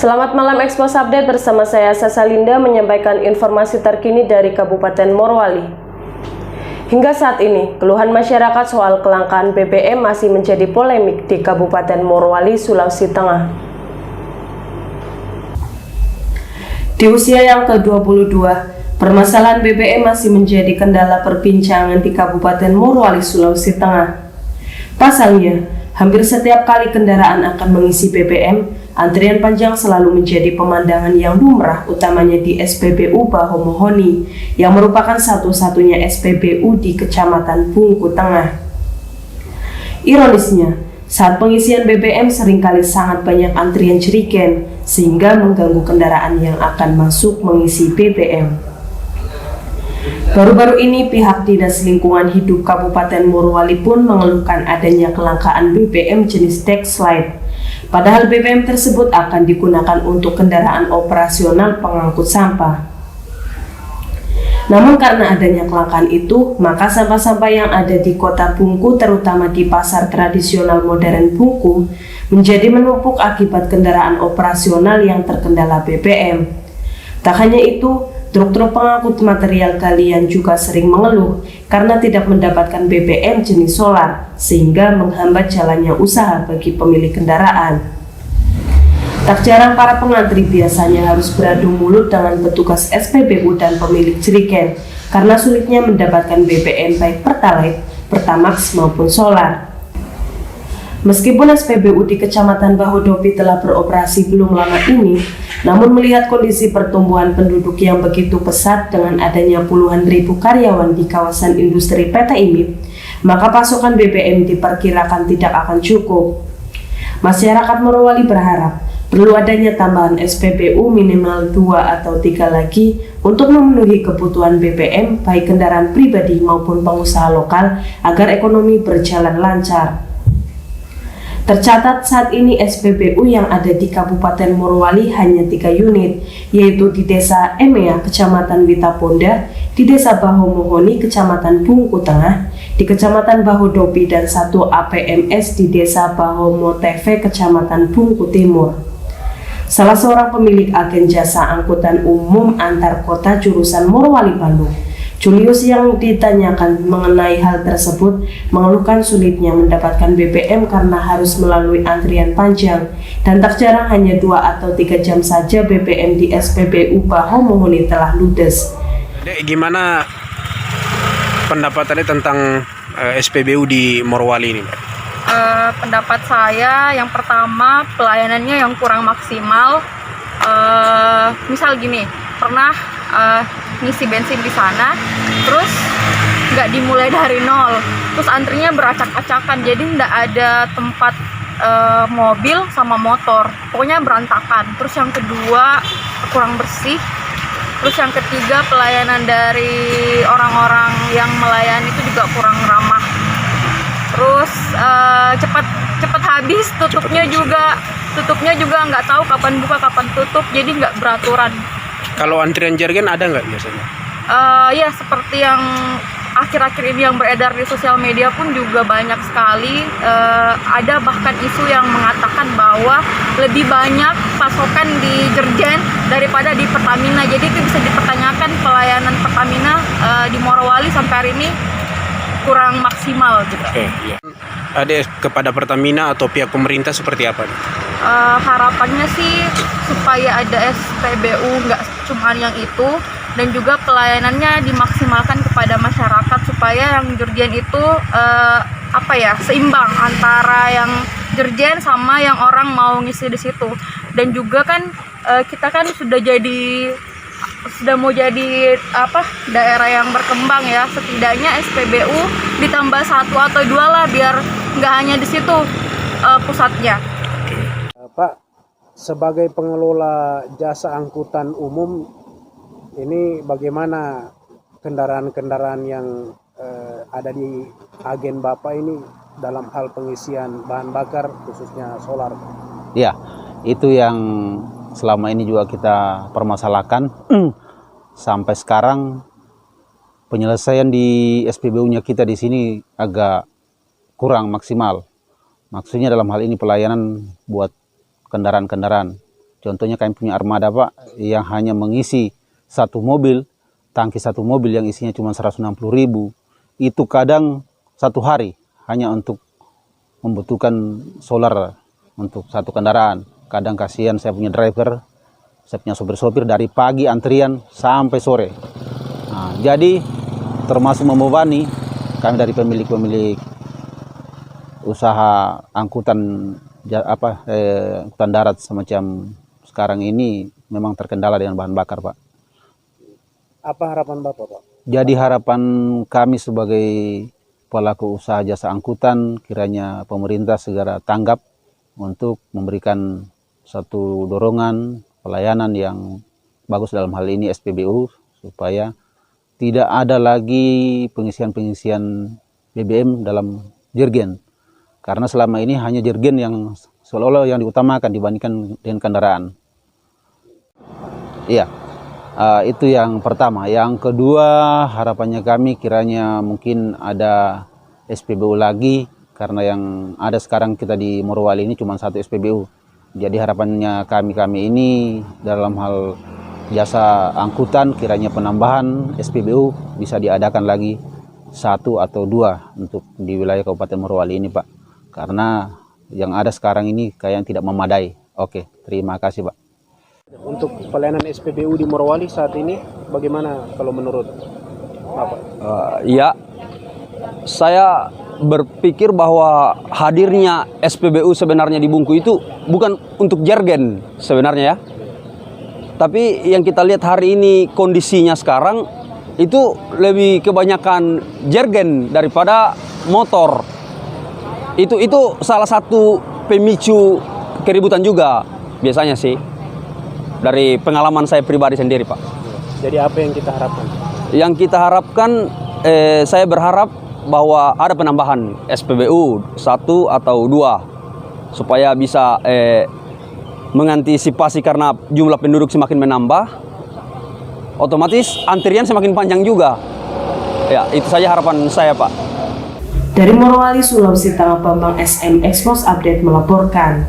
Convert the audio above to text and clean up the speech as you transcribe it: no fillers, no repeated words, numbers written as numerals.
Selamat malam Expos Update, bersama saya Sasalinda menyampaikan informasi terkini dari Kabupaten Morowali. Hingga saat ini, keluhan masyarakat soal kelangkaan BBM masih menjadi polemik di Kabupaten Morowali, Sulawesi Tengah. Di usia yang ke-22, permasalahan BBM masih menjadi kendala perbincangan di Kabupaten Morowali, Sulawesi Tengah. Pasalnya, hampir setiap kali kendaraan akan mengisi BBM, antrian panjang selalu menjadi pemandangan yang lumrah, utamanya di SPBU Bahomohoni, yang merupakan satu-satunya SPBU di Kecamatan Bungku Tengah. Ironisnya, saat pengisian BBM seringkali sangat banyak antrian jerigen, sehingga mengganggu kendaraan yang akan masuk mengisi BBM. Baru-baru ini pihak Dinas Lingkungan Hidup Kabupaten Morowali pun mengeluhkan adanya kelangkaan BBM jenis Dexlite. Padahal BBM tersebut akan digunakan untuk kendaraan operasional pengangkut sampah. Namun karena adanya kelangkaan itu, maka sampah-sampah yang ada di kota Bungku, terutama di pasar tradisional modern Bungku, menjadi menumpuk akibat kendaraan operasional yang terkendala BBM. Tak hanya itu, truk-truk pengangkut material galian juga sering mengeluh karena tidak mendapatkan BBM jenis solar, sehingga menghambat jalannya usaha bagi pemilik kendaraan. Tak jarang para pengantri biasanya harus beradu mulut dengan petugas SPBU dan pemilik jerigen karena sulitnya mendapatkan BBM baik Pertalite, Pertamax maupun solar. Meskipun SPBU di Kecamatan Bahodopi telah beroperasi belum lama ini, namun melihat kondisi pertumbuhan penduduk yang begitu pesat dengan adanya puluhan ribu karyawan di kawasan industri PT IMIP, maka pasokan BBM diperkirakan tidak akan cukup. Masyarakat Morowali berharap perlu adanya tambahan SPBU minimal 2 atau 3 lagi untuk memenuhi kebutuhan BBM baik kendaraan pribadi maupun pengusaha lokal agar ekonomi berjalan lancar. Tercatat saat ini SPBU yang ada di Kabupaten Morowali hanya 3 unit, yaitu di Desa Emea, Kecamatan Witaponda, di Desa Bahomohoni, Kecamatan Bungku Tengah, di Kecamatan Bahodopi, dan 1 APMS di Desa Bahomoteve, Kecamatan Bungku Timur. Salah seorang pemilik agen jasa angkutan umum antar kota jurusan Morowali Bandung, Julius, yang ditanyakan mengenai hal tersebut, mengeluhkan sulitnya mendapatkan BBM karena harus melalui antrian panjang dan tak jarang hanya 2 atau 3 jam saja BBM di SPBU Bahomohoni telah ludes. Gimana pendapatannya tentang SPBU di Morowali ini, Mbak? Pendapat saya yang pertama, pelayanannya yang kurang maksimal. Misal gini, pernah ngisi bensin di sana, terus nggak dimulai dari nol, terus antrinya beracak-acakan, jadi nggak ada tempat mobil sama motor, pokoknya berantakan. Terus yang kedua, kurang bersih. Terus yang ketiga, pelayanan dari orang-orang yang melayani itu juga kurang ramah. Terus cepat habis, tutupnya juga nggak tahu kapan buka kapan tutup, jadi nggak beraturan. Kalau antrian jerigen ada nggak biasanya? Ya, seperti yang akhir-akhir ini yang beredar di sosial media pun juga banyak sekali. Ada bahkan isu yang mengatakan bahwa lebih banyak pasokan di Jerigen daripada di Pertamina. Jadi itu bisa dipertanyakan pelayanan Pertamina di Morowali sampai hari ini kurang maksimal gitu. Iya. Ada kepada Pertamina atau pihak pemerintah seperti apa? Harapannya sih supaya ada SPBU nggak cuma yang itu, dan juga pelayanannya dimaksimalkan kepada masyarakat supaya yang jerigen itu seimbang antara yang jerigen sama yang orang mau ngisi di situ. Dan juga kan kita kan sudah mau jadi daerah yang berkembang ya, setidaknya SPBU ditambah 1 atau 2 lah, biar nggak hanya di situ pusatnya. Pak, sebagai pengelola jasa angkutan umum, ini bagaimana kendaraan-kendaraan yang ada di agen Bapak ini dalam hal pengisian bahan bakar khususnya solar? Ya, itu yang selama ini juga kita permasalahkan. Sampai sekarang penyelesaian di SPBU-nya kita di sini agak kurang maksimal. Maksudnya dalam hal ini pelayanan buat kendaraan-kendaraan. Contohnya kami punya armada Pak, yang hanya mengisi satu mobil, tangki satu mobil yang isinya cuma 160.000, itu kadang satu hari hanya untuk membutuhkan solar untuk satu kendaraan. Kadang kasihan saya punya driver, saya punya sopir-sopir dari pagi antrian sampai sore. Nah, jadi termasuk membebani kami dari pemilik-pemilik usaha angkutan angkutan darat semacam sekarang ini memang terkendala dengan bahan bakar, Pak. Apa harapan Bapak, Pak? Jadi harapan kami sebagai pelaku usaha jasa angkutan, kiranya pemerintah segera tanggap untuk memberikan satu dorongan pelayanan yang bagus dalam hal ini SPBU, supaya tidak ada lagi pengisian BBM dalam jergen. Karena selama ini hanya jergen yang seolah-olah yang diutamakan dibandingkan dengan kendaraan. Iya, itu yang pertama. Yang kedua, harapannya kami kiranya mungkin ada SPBU lagi, karena yang ada sekarang kita di Morowali ini cuma satu SPBU. Jadi harapannya kami ini dalam hal jasa angkutan, kiranya penambahan SPBU bisa diadakan lagi 1 atau 2 untuk di wilayah Kabupaten Morowali ini, Pak. Karena yang ada sekarang ini kayaknya tidak memadai. Oke, terima kasih, Pak. Untuk pelayanan SPBU di Morowali saat ini bagaimana kalau menurut Bapak? Ya, saya berpikir bahwa hadirnya SPBU sebenarnya di Bungku itu bukan untuk jargon sebenarnya ya. Tapi yang kita lihat hari ini kondisinya sekarang itu lebih kebanyakan jargon daripada motor. Itu salah satu pemicu keributan juga biasanya sih. Dari pengalaman saya pribadi sendiri, Pak. Jadi apa yang kita harapkan? Yang kita harapkan, saya berharap bahwa ada penambahan SPBU 1 atau 2 supaya bisa mengantisipasi, karena jumlah penduduk semakin menambah, otomatis antrian semakin panjang juga. Ya, itu saja harapan saya, Pak. Dari Morowali, Sulawesi Tengah, Bambang SM Expos Update melaporkan.